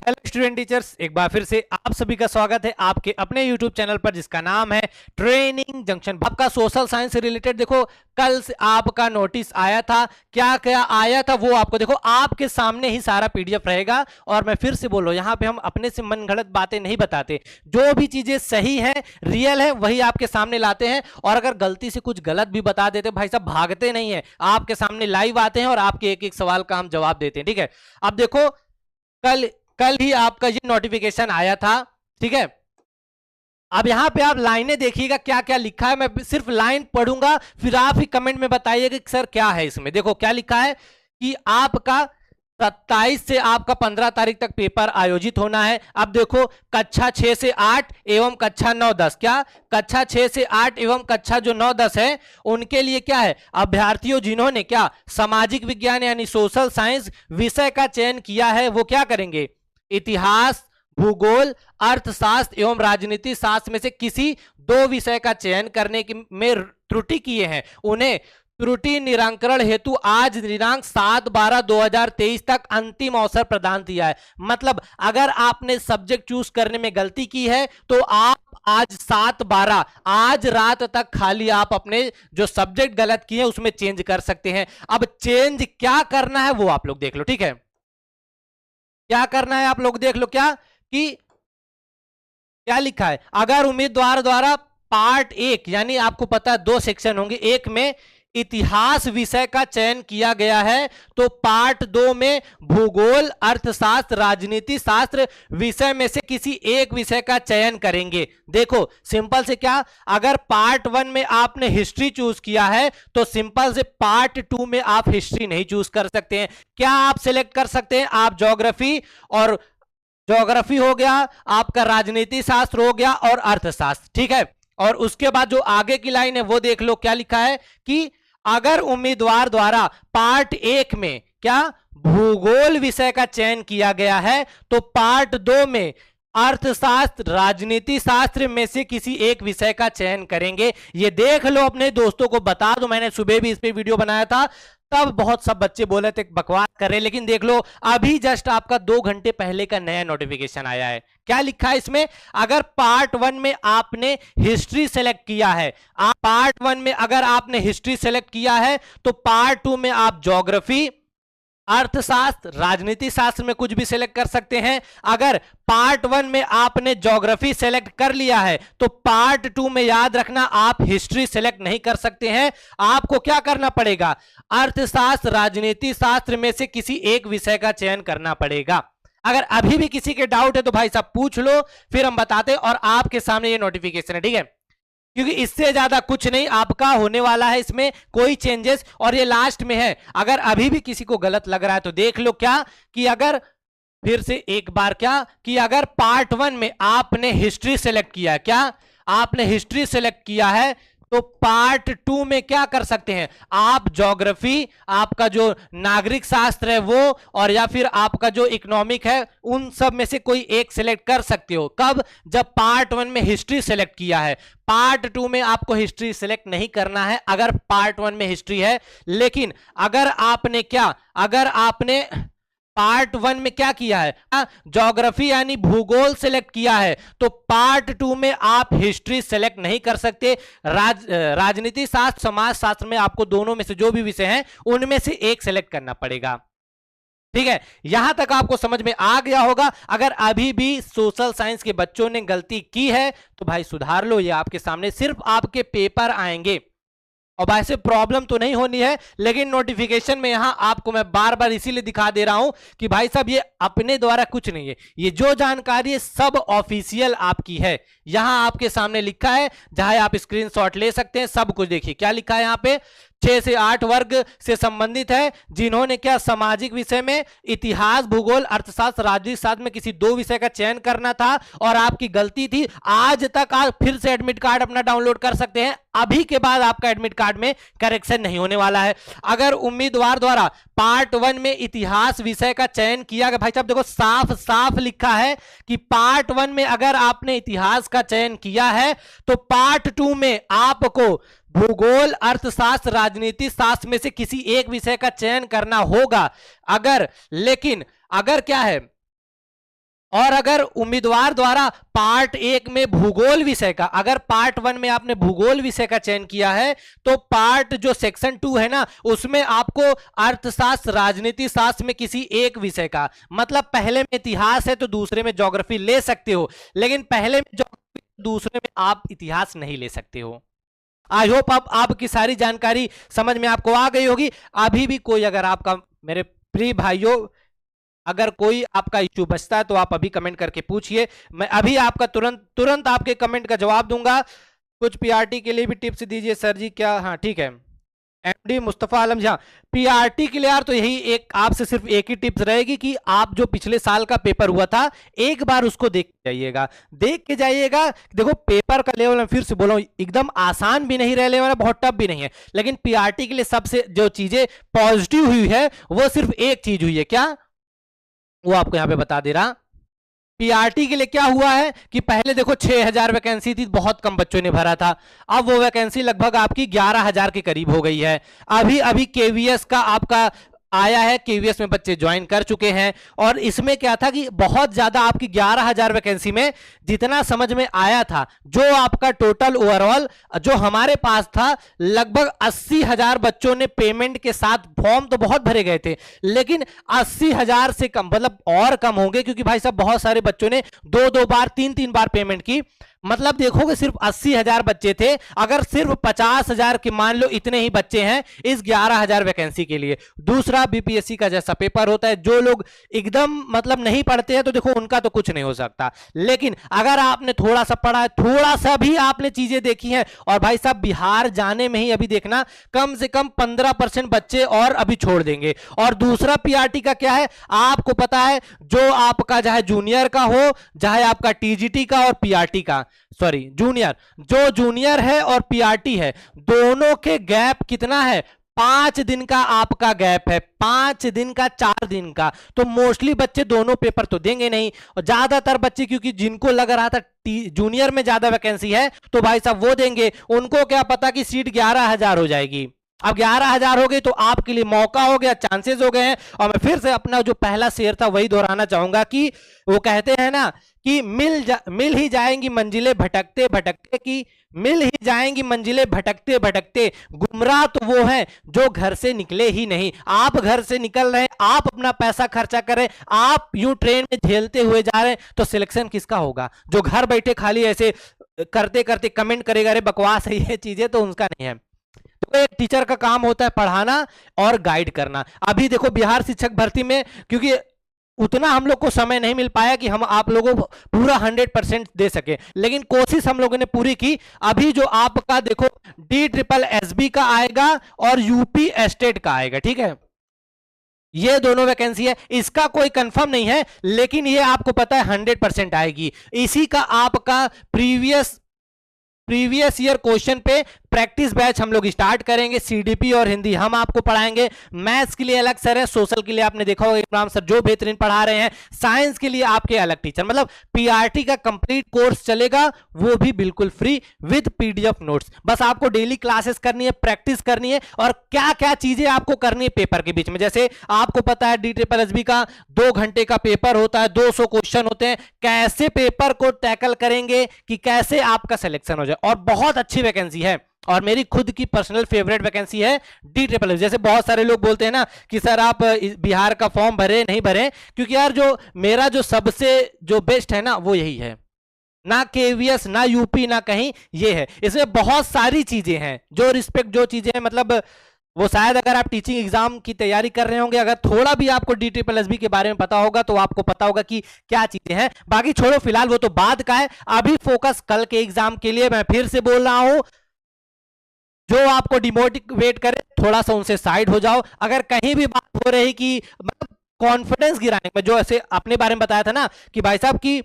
Hello student teachers, एक बार फिर से आप सभी का स्वागत है आपके अपने यूट्यूब चैनल पर जिसका नाम है ट्रेनिंग जंक्शन। आपका सोशल साइंस से रिलेटेड देखो कल से आपका नोटिस आया था, क्या क्या आया था वो आपको देखो आपके सामने ही सारा पीडीएफ रहेगा। और मैं फिर से बोल रहा हूं, यहाँ पे हम अपने से मन गढ़ंत बातें नहीं बताते, जो भी चीजें सही है रियल है वही आपके सामने लाते हैं। और अगर गलती से कुछ गलत भी बता देते भाई साहब भागते नहीं है, आपके सामने लाइव आते हैं और आपके एक एक सवाल का हम जवाब देते हैं। ठीक है, अब देखो कल कल ही आपका ये नोटिफिकेशन आया था। ठीक है, अब यहां पे आप लाइनें देखिएगा क्या क्या लिखा है, मैं सिर्फ लाइन पढ़ूंगा फिर आप ही कमेंट में बताइएगा कि सर क्या है इसमें। देखो क्या लिखा है कि आपका 27 से आपका 15 तारीख तक पेपर आयोजित होना है। अब देखो कक्षा 6 से 8 एवं कक्षा 9-10, क्या कक्षा 6 से 8 एवं कक्षा जो 9-10 है उनके लिए क्या है, अभ्यर्थियों जिन्होंने क्या सामाजिक विज्ञान यानी सोशल साइंस विषय का चयन किया है वो क्या करेंगे, इतिहास, भूगोल, अर्थशास्त्र एवं राजनीति शास्त्र में से किसी दो विषय का चयन करने में त्रुटि किए हैं, उन्हें त्रुटि निराकरण हेतु आज दिनांक 7/12/2023 तक अंतिम अवसर प्रदान किया है। मतलब अगर आपने सब्जेक्ट चूज करने में गलती की है तो आप आज 7/12 आज रात तक खाली आप अपने जो सब्जेक्ट गलत किए उसमें चेंज कर सकते हैं। अब चेंज क्या करना है वो आप लोग देख लो। ठीक है, क्या करना है आप लोग देख लो, क्या कि क्या लिखा है, अगर उम्मीदवार द्वारा पार्ट 1 यानी आपको पता है 2 सेक्शन होंगे, एक में इतिहास विषय का चयन किया गया है तो पार्ट 2 में भूगोल, अर्थशास्त्र, राजनीति शास्त्र विषय में से किसी एक विषय का चयन करेंगे। देखो सिंपल से क्या, अगर पार्ट 1 में आपने हिस्ट्री चूज किया है तो सिंपल से पार्ट 2 में आप हिस्ट्री नहीं चूज कर सकते हैं। क्या आप सिलेक्ट कर सकते हैं, आप ज्योग्राफी, और ज्योग्राफी हो गया आपका, राजनीति शास्त्र हो गया और अर्थशास्त्र। ठीक है, और उसके बाद जो आगे की लाइन है वो देख लो क्या लिखा है कि अगर उम्मीदवार द्वारा पार्ट 1 में क्या भूगोल विषय का चयन किया गया है तो पार्ट 2 में अर्थशास्त्र, राजनीति शास्त्र में से किसी एक विषय का चयन करेंगे। ये देख लो, अपने दोस्तों को बता दो, मैंने सुबह भी इस पे वीडियो बनाया था, तब बहुत सब बच्चे बोले थे बकवास कर रहे, लेकिन देख लो अभी जस्ट आपका 2 घंटे पहले का नया नोटिफिकेशन आया है। क्या लिखा है इसमें, अगर पार्ट 1 में आपने हिस्ट्री सेलेक्ट किया है, आप पार्ट 1 में अगर आपने हिस्ट्री सेलेक्ट किया है तो पार्ट 2 में आप ज्योग्राफी, अर्थशास्त्र, राजनीति शास्त्र में कुछ भी सिलेक्ट कर सकते हैं। अगर पार्ट 1 में आपने ज्योग्राफी सेलेक्ट कर लिया है तो पार्ट 2 में याद रखना आप हिस्ट्री सेलेक्ट नहीं कर सकते हैं, आपको क्या करना पड़ेगा, अर्थशास्त्र, राजनीति शास्त्र में से किसी एक विषय का चयन करना पड़ेगा। अगर अभी भी किसी के डाउट है तो भाई साहब पूछ लो, फिर हम बताते हैं। और आपके सामने ये नोटिफिकेशन है, ठीक है, क्योंकि इससे ज्यादा कुछ नहीं आपका होने वाला है, इसमें कोई चेंजेस, और ये लास्ट में है। अगर अभी भी किसी को गलत लग रहा है तो देख लो क्या कि अगर फिर से एक बार क्या कि अगर पार्ट 1 में आपने हिस्ट्री सेलेक्ट किया है, क्या आपने हिस्ट्री सेलेक्ट किया है तो पार्ट 2 में क्या कर सकते हैं आप, ज्योग्राफी, आपका जो नागरिक शास्त्र है वो, और या फिर आपका जो इकोनॉमिक है, उन सब में से कोई एक सिलेक्ट कर सकते हो। कब, जब पार्ट 1 में हिस्ट्री सेलेक्ट किया है, पार्ट 2 में आपको हिस्ट्री सेलेक्ट नहीं करना है अगर पार्ट 1 में हिस्ट्री है। लेकिन अगर आपने क्या, अगर आपने पार्ट 1 में क्या किया है, ज्योग्राफी यानी भूगोल सेलेक्ट किया है तो पार्ट 2 में आप हिस्ट्री सेलेक्ट नहीं कर सकते। राजनीति शास्त्र, समाज शास्त्र में आपको दोनों में से जो भी विषय हैं उनमें से एक सेलेक्ट करना पड़ेगा। ठीक है, यहां तक आपको समझ में आ गया होगा। अगर अभी भी सोशल साइंस के बच्चों ने गलती की है तो भाई सुधार लो, ये आपके सामने सिर्फ आपके पेपर आएंगे और वैसे प्रॉब्लम तो नहीं होनी है, लेकिन नोटिफिकेशन में यहां आपको मैं बार बार इसीलिए दिखा दे रहा हूं कि भाई साहब ये अपने द्वारा कुछ नहीं है, ये जो जानकारी है सब ऑफिशियल आपकी है। यहां आपके सामने लिखा है, चाहे आप स्क्रीनशॉट ले सकते हैं, सब कुछ देखिए क्या लिखा है यहां पे, 6 से 8 वर्ग से संबंधित है जिन्होंने क्या सामाजिक विषय में इतिहास, भूगोल, अर्थशास्त्र, राजनीति शास्त्र में किसी दो विषय का चयन करना था और आपकी गलती थी। आज तक आप फिर से एडमिट कार्ड अपना डाउनलोड कर सकते हैं, अभी के बाद आपका एडमिट कार्ड में करेक्शन नहीं होने वाला है। अगर उम्मीदवार द्वारा पार्ट 1 में इतिहास विषय का चयन किया गया, भाई साहब देखो साफ साफ लिखा है कि पार्ट 1 में अगर आपने इतिहास का चयन किया है तो पार्ट 2 में आपको भूगोल, अर्थशास्त्र, राजनीति शास्त्र में से किसी एक विषय का चयन करना होगा। अगर, लेकिन अगर क्या है, और अगर उम्मीदवार द्वारा पार्ट 1 में भूगोल विषय का, अगर पार्ट 1 में आपने भूगोल विषय का चयन किया है तो पार्ट जो सेक्शन 2 है ना उसमें आपको अर्थशास्त्र राजनीति शास्त्र में किसी एक विषय का, मतलब पहले में इतिहास है तो दूसरे में ज्योग्राफी ले सकते हो, लेकिन पहले में ज्योग्राफी दूसरे में आप इतिहास नहीं ले सकते हो। आई होप अब आपकी सारी जानकारी समझ में आपको आ गई होगी। अभी भी कोई अगर आपका, मेरे प्रिय भाइयों, अगर कोई आपका इश्यू बचता है तो आप अभी कमेंट करके पूछिए, मैं अभी आपका तुरंत आपके कमेंट का जवाब दूंगा। कुछ पीआरटी के लिए भी टिप्स दीजिए सर जी। क्या? हाँ ठीक है, एमडी मुस्तफा आलम। जहां पीआरटी के लिए यार तो यही एक आपसे सिर्फ एक ही टिप्स रहेगी कि आप जो पिछले साल का पेपर हुआ था एक बार उसको देख के जाइएगा, देख के जाइएगा। देखो पेपर का लेवल मैं फिर से बोल रहा हूं एकदम आसान भी नहीं रहने वाला, बहुत टफ भी नहीं है, लेकिन पीआरटी के लिए सबसे जो चीजें पॉजिटिव हुई है वो सिर्फ एक चीज हुई है। क्या? वो आपको यहां पे बता दे रहा। पीआरटी के लिए क्या हुआ है कि पहले देखो 6000 वैकेंसी थी, बहुत कम बच्चों ने भरा था, अब वो वैकेंसी लगभग आपकी 11000 के करीब हो गई है। अभी अभी केवीएस का आपका आया है, केवीएस में बच्चे ज्वाइन कर चुके हैं, और इसमें क्या था कि बहुत ज्यादा आपकी 11000 वैकेंसी में जितना समझ में आया था, जो आपका टोटल ओवरऑल जो हमारे पास था लगभग 80000 बच्चों ने पेमेंट के साथ, फॉर्म तो बहुत भरे गए थे लेकिन 80000 से कम, मतलब और कम होंगे क्योंकि भाई साहब बहुत सारे बच्चों ने 2-2 बार 3-3 बार पेमेंट की। मतलब देखोगे सिर्फ 80000 बच्चे थे, अगर सिर्फ 50000 के मान लो इतने ही बच्चे हैं इस 11000 वैकेंसी के लिए। दूसरा बीपीएससी का जैसा पेपर होता है, जो लोग एकदम मतलब नहीं पढ़ते हैं तो देखो उनका तो कुछ नहीं हो सकता, लेकिन अगर आपने थोड़ा सा पढ़ा है, थोड़ा सा भी आपने चीजें देखी हैं, और भाई साहब बिहार जाने में ही अभी देखना कम से कम 15% बच्चे और अभी छोड़ देंगे। और दूसरा पीआरटी का क्या है आपको पता है, जो आपका चाहे जूनियर का हो चाहे आपका टीजीटी का और पीआरटी का, सॉरी जूनियर, जो जूनियर है और पीआरटी है, दोनों के गैप कितना है? 5 दिन का आपका गैप है, 5 दिन का, 4 दिन का। तो मोस्टली बच्चे दोनों पेपर तो देंगे नहीं, और ज्यादातर बच्चे क्योंकि जिनको लग रहा था जूनियर में ज्यादा वैकेंसी है तो भाई साहब वो देंगे, उनको क्या पता कि सीट 11000 हो जाएगी। अब 11000 हो गई तो आपके लिए मौका हो गया, चांसेस हो गए हैं। और मैं फिर से अपना जो पहला शेर था वही दोहराना चाहूंगा कि वो कहते हैं ना कि मिल ही जाएंगी मंजिलें भटकते भटकते, की मिल ही जाएंगी मंजिलें भटकते भटकते, गुमराह तो वो हैं जो घर से निकले ही नहीं। आप घर से निकल रहे हैं, आप अपना पैसा खर्चा कर रहे हैं, आप यूं ट्रेन में झेलते हुए जा रहे हैं, तो सिलेक्शन किसका होगा? जो घर बैठे खाली ऐसे करते करते कमेंट करेगा अरे बकवास है ये चीजें, तो उनका नहीं है। तो एक टीचर का काम होता है पढ़ाना और गाइड करना। अभी देखो बिहार शिक्षक भर्ती में क्योंकि उतना हम लोग को समय नहीं मिल पाया कि हम आप लोगों को पूरा 100% दे सके, लेकिन कोशिश हम लोगों ने पूरी की। अभी जो आपका देखो DSSB का आएगा और यूपी एस्टेट का आएगा, ठीक है, ये दोनों वैकेंसी है, इसका कोई कंफर्म नहीं है लेकिन ये आपको पता है 100% आएगी। इसी का आपका प्रीवियस ईयर क्वेश्चन पे प्रैक्टिस बैच हम लोग स्टार्ट करेंगे। सीडीपी और हिंदी हम आपको पढ़ाएंगे, मैथ्स के लिए अलग सर है, सोशल के लिए आपने देखा होगा इमरान सर जो बेहतरीन पढ़ा रहे हैं, साइंस के लिए आपके अलग टीचर, मतलब पीआरटी का कंप्लीट कोर्स चलेगा, वो भी बिल्कुल फ्री विद पीडीएफ नोट्स। बस आपको डेली क्लासेस करनी है, प्रैक्टिस करनी है, और क्या क्या चीजें आपको करनी है पेपर के बीच में। जैसे आपको पता है DSSB का 2 घंटे का पेपर होता है, 200 क्वेश्चन होते हैं, कैसे पेपर को टैकल करेंगे कि कैसे आपका सिलेक्शन हो जाए। और बहुत अच्छी वैकेंसी है, और मेरी खुद की पर्सनल फेवरेट वैकेंसी है DSSB। जैसे बहुत सारे लोग बोलते हैं ना कि सर आप बिहार का फॉर्म भरे नहीं भरे, क्योंकि यार जो मेरा जो सबसे जो बेस्ट है ना वो यही है, ना केवीएस ना यूपी ना कहीं, ये है। इसमें बहुत सारी चीजें हैं जो रिस्पेक्ट, जो चीजें हैं मतलब वो शायद अगर आप टीचिंग एग्जाम की तैयारी कर रहे होंगे, अगर थोड़ा भी आपको DSSB के बारे में पता होगा तो आपको पता होगा कि क्या चीजें हैं। बाकी छोड़ो, फिलहाल वो तो बाद का है, अभी फोकस कल के एग्जाम के लिए। मैं फिर से बोल रहा हूं, जो आपको डिमोटिवेट करे थोड़ा सा उनसे साइड हो जाओ। अगर कहीं भी बात हो रही कि मतलब कॉन्फिडेंस गिराने में, जो ऐसे अपने बारे में बताया था ना कि भाई साहब की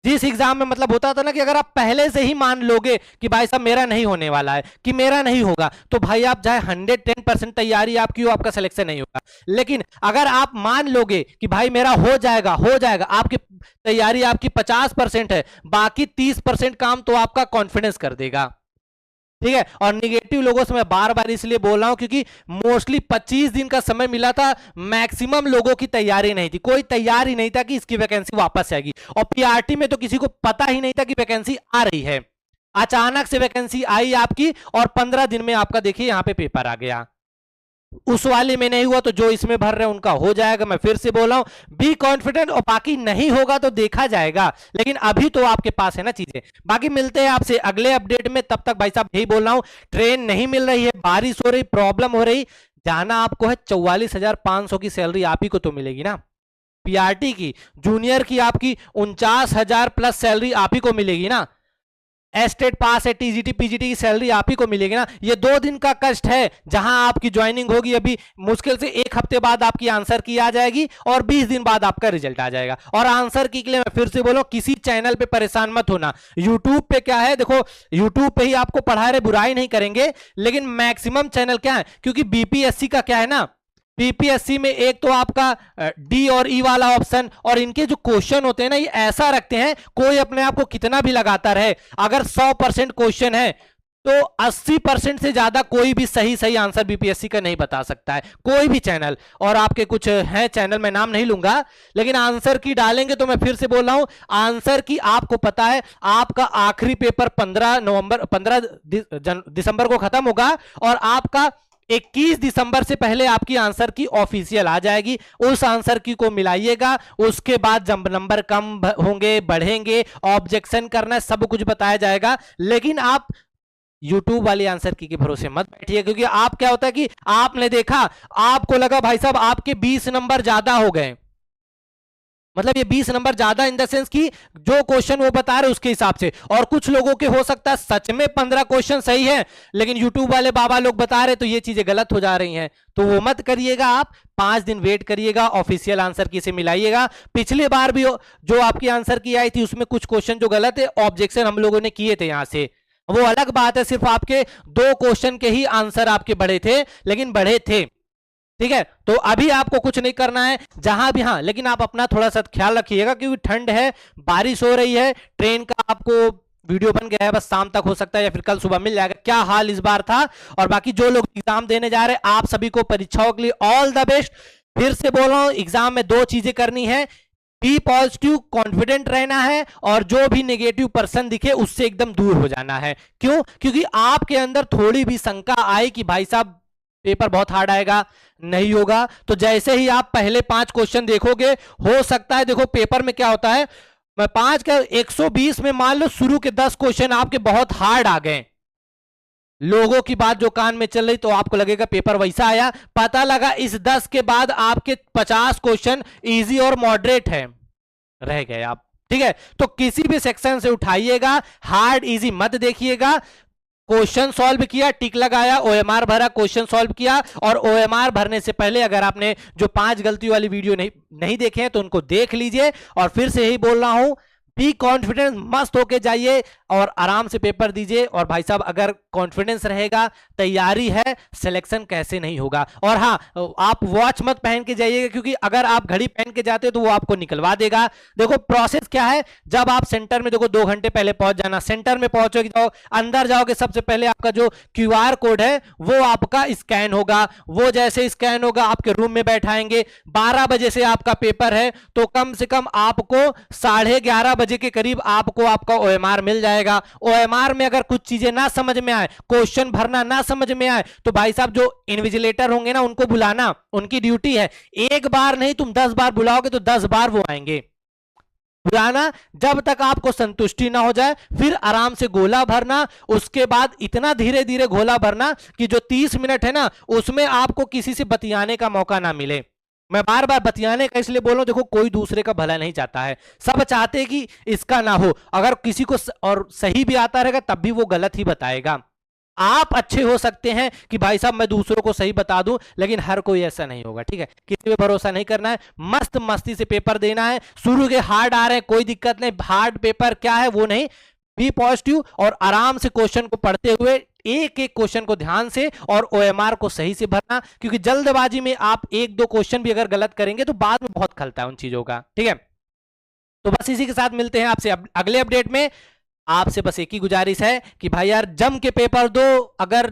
जिस एग्जाम में मतलब होता था ना कि अगर आप पहले से ही मान लोगे कि भाई साहब मेरा नहीं होने वाला है, कि मेरा नहीं होगा, तो भाई आप चाहे 110% तैयारी आपकी हो, आपका सिलेक्शन नहीं होगा। लेकिन अगर आप मान लोगे कि भाई मेरा हो जाएगा, आपकी तैयारी आपकी 50% है, बाकी 30% काम तो आपका कॉन्फिडेंस कर देगा। ठीक है। और निगेटिव लोगों से मैं बार बार इसलिए बोल रहा हूं क्योंकि मोस्टली 25 दिन का समय मिला था, मैक्सिमम लोगों की तैयारी नहीं थी, कोई तैयार ही नहीं था कि इसकी वैकेंसी वापस आएगी। और पीआरटी में तो किसी को पता ही नहीं था कि वैकेंसी आ रही है, अचानक से वैकेंसी आई आपकी और 15 दिन में आपका देखिए यहां पे पेपर आ गया। उस वाले में नहीं हुआ तो जो इसमें भर रहे हैं उनका हो जाएगा। मैं फिर से बोल रहा हूं, बी कॉन्फिडेंट, और बाकी नहीं होगा तो देखा जाएगा, लेकिन अभी तो आपके पास है ना चीजें। बाकी मिलते हैं आपसे अगले अपडेट में, तब तक भाई साहब यही बोल रहा हूं, ट्रेन नहीं मिल रही है, बारिश हो रही, प्रॉब्लम हो रही, जाना आपको है 44,500 की सैलरी आप ही को तो मिलेगी ना, पीआरटी की, जूनियर की आपकी 49,000 प्लस सैलरी आप ही को मिलेगी ना, एस्टेट पास है, टीजीटी पीजीटी की सैलरी आप ही को मिलेगी ना। ये 2 दिन का कष्ट है, जहां आपकी ज्वाइनिंग होगी, अभी मुश्किल से 1 हफ्ते बाद आपकी आंसर की आ जाएगी और 20 दिन बाद आपका रिजल्ट आ जाएगा। और आंसर की के लिए मैं फिर से बोलूं, किसी चैनल पे परेशान मत होना। यूट्यूब पे क्या है, देखो यूट्यूब पे ही आपको पढ़ा रहे, बुराई नहीं करेंगे, लेकिन मैक्सिमम चैनल क्या है, क्योंकि बीपीएससी का क्या है ना, बीपीएससी में एक तो आपका डी और ई वाला ऑप्शन, और इनके जो क्वेश्चन होते हैं ना, ये ऐसा रखते हैं, कोई अपने आप को कितना भी लगाता रहे, अगर 100% क्वेश्चन है तो 80% से ज्यादा कोई भी सही सही आंसर बीपीएससी का नहीं बता सकता है, कोई भी चैनल। और आपके कुछ हैं चैनल, मैं नाम नहीं लूंगा, लेकिन आंसर की डालेंगे तो मैं फिर से बोल रहा हूं, आंसर की आपको पता है, आपका आखिरी पेपर 15 दिसंबर को खत्म होगा, और आपका 21 दिसंबर से पहले आपकी आंसर की ऑफिशियल आ जाएगी। उस आंसर की को मिलाइएगा, उसके बाद जब नंबर कम होंगे, बढ़ेंगे, ऑब्जेक्शन करना, सब कुछ बताया जाएगा। लेकिन आप यूट्यूब वाली आंसर की के भरोसे मत बैठिए, क्योंकि आप क्या होता है कि आपने देखा, आपको लगा भाई साहब आपके 20 नंबर ज्यादा हो गए, मतलब ये 20 नंबर ज्यादा इन द सेंस कि जो क्वेश्चन वो बता रहे उसके हिसाब से, और कुछ लोगों के हो सकता है सच में 15 क्वेश्चन सही है, लेकिन यूट्यूब वाले बाबा लोग बता रहे तो ये चीजें गलत हो जा रही हैं। तो वो मत करिएगा, आप 5 दिन वेट करिएगा, ऑफिशियल आंसर की से मिलाइएगा। पिछली बार भी जो आपकी आंसर की आई थी उसमें कुछ क्वेश्चन जो गलत है, ऑब्जेक्शन हम लोगों ने किए थे यहां से, वो अलग बात है, सिर्फ आपके 2 क्वेश्चन के ही आंसर आपके बढ़े थे, लेकिन बढ़े थे, ठीक है। तो अभी आपको कुछ नहीं करना है जहां भी, हाँ लेकिन आप अपना थोड़ा सा ख्याल रखिएगा, क्योंकि ठंड है, बारिश हो रही है, ट्रेन का आपको वीडियो बन गया है, बस शाम तक हो सकता है या फिर कल सुबह मिल जाएगा, क्या हाल इस बार था। और बाकी जो लोग एग्जाम देने जा रहे हैं, आप सभी को परीक्षाओं के लिए ऑल द बेस्ट। फिर से बोल रहा हूं, एग्जाम में 2 चीजें करनी है, बी पॉजिटिव, कॉन्फिडेंट रहना है, और जो भी नेगेटिव पर्सन दिखे उससे एकदम दूर हो जाना है। क्यों? क्योंकि आपके अंदर थोड़ी भी शंका आए कि भाई साहब पेपर बहुत हार्ड आएगा, नहीं होगा, तो जैसे ही आप पहले 5 क्वेश्चन देखोगे, हो सकता है, देखो पेपर में क्या होता है, मैं 5 का 120 में मान लो शुरू के 10 क्वेश्चन आपके बहुत हार्ड आ गए, लोगों की बात जो कान में चल रही, तो आपको लगेगा पेपर वैसा आया, पता लगा इस 10 के बाद आपके 50 क्वेश्चन इजी और मॉडरेट है, रह गए आप, ठीक है। तो किसी भी सेक्शन से उठाइएगा, हार्ड इजी मत देखिएगा, क्वेश्चन सॉल्व किया, टिक लगाया, ओएमआर भरा, क्वेश्चन सॉल्व किया, और ओएमआर भरने से पहले अगर आपने जो 5 गलती वाली वीडियो नहीं देखे हैं तो उनको देख लीजिए। और फिर से यही बोल रहा हूं, बी कॉन्फिडेंस, मस्त होके जाइए और आराम से पेपर दीजिए। और भाई साहब अगर कॉन्फिडेंस रहेगा, तैयारी है, सिलेक्शन कैसे नहीं होगा। और हाँ, आप वॉच मत पहन के जाइएगा, क्योंकि अगर आप घड़ी पहन के जाते हो तो वो आपको निकलवा देगा। देखो प्रोसेस क्या है, जब आप सेंटर में, देखो 2 घंटे पहले पहुंच जाना, सेंटर में पहुंचोगे, जाओ अंदर जाओगे, सबसे पहले आपका जो क्यूआर कोड है वो आपका स्कैन होगा, वो जैसे स्कैन होगा आपके रूम में बैठाएंगे। 12 बजे से आपका पेपर है, तो कम से कम आपको 11:30 बजे के करीब आपको आपका ओएमआर मिल जाएगा। ओएमआर में अगर कुछ चीजें ना समझ में आए, क्वेश्चन भरना ना समझ में आए, तो भाई साहब जो इन्विजिलेटर होंगे ना, उनको बुलाना, उनकी ड्यूटी है। एक बार नहीं, तुम 10 बार बुलाओगे तो 10 बार वो आएंगे, बुलाना, जब तक आपको संतुष्टि ना हो जाए, फिर आराम से गोला भरना। उसके बाद इतना धीरे धीरे गोला भरना कि जो 30 मिनट है ना, उसमें आपको किसी से बतियाने का मौका ना मिले। मैं बार बार बतियाने का इसलिए बोल रहा हूं, देखो कोई दूसरे का भला नहीं चाहता है, सब चाहते हैं कि इसका ना हो। अगर किसी को और सही भी आता रहेगा तब भी वो गलत ही बताएगा। आप अच्छे हो सकते हैं कि भाई साहब मैं दूसरों को सही बता दूं, लेकिन हर कोई ऐसा नहीं होगा, ठीक है। किसी पे भरोसा नहीं करना है, मस्त मस्ती से पेपर देना है। शुरू के हार्ड आ रहे हैं, कोई दिक्कत नहीं, हार्ड पेपर क्या है वो नहीं, बी पॉजिटिव और आराम से क्वेश्चन को पढ़ते हुए एक एक क्वेश्चन को ध्यान से और ओएमआर को सही से भरना, क्योंकि जल्दबाजी में आप 1-2 क्वेश्चन भी अगर गलत करेंगे तो बाद में बहुत खलता है उन चीजों का, ठीक है। तो बस इसी के साथ मिलते हैं आपसे अगले अपडेट में। आपसे बस एक ही गुजारिश है कि भाई यार जम के पेपर दो। अगर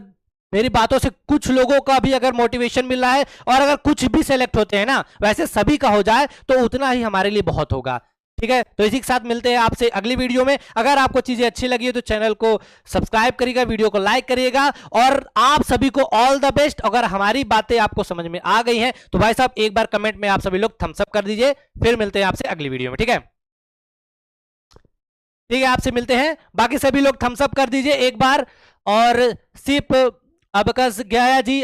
मेरी बातों से कुछ लोगों का भी अगर मोटिवेशन मिल रहा है और अगर कुछ भी सेलेक्ट होते हैं ना, वैसे सभी का हो जाए तो उतना ही हमारे लिए बहुत होगा। ठीक है, तो इसी के साथ मिलते हैं आपसे अगली वीडियो में। अगर आपको चीजें अच्छी लगी है तो चैनल को सब्सक्राइब करिएगा, वीडियो को लाइक करिएगा, और आप सभी को ऑल द बेस्ट। अगर हमारी बातें आपको समझ में आ गई हैं तो भाई साहब एक बार कमेंट में आप सभी लोग थम्स अप कर दीजिए। फिर मिलते हैं आपसे अगली वीडियो में। ठीक है, ठीक है, आपसे मिलते हैं। बाकी सभी लोग थम्स अप कर दीजिए एक बार। और सिर्फ अबकस गया जी,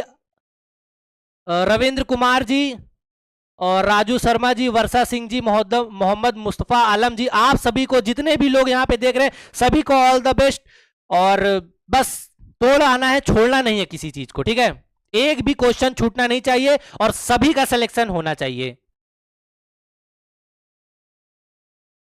रविंद्र कुमार जी, और राजू शर्मा जी, वर्षा सिंह जी, मोहम्मद मुस्तफ़ा आलम जी, आप सभी को, जितने भी लोग यहाँ पे देख रहे हैं सभी को ऑल द बेस्ट। और बस तोड़ आना है, छोड़ना नहीं है किसी चीज को। ठीक है, एक भी क्वेश्चन छूटना नहीं चाहिए और सभी का सिलेक्शन होना चाहिए।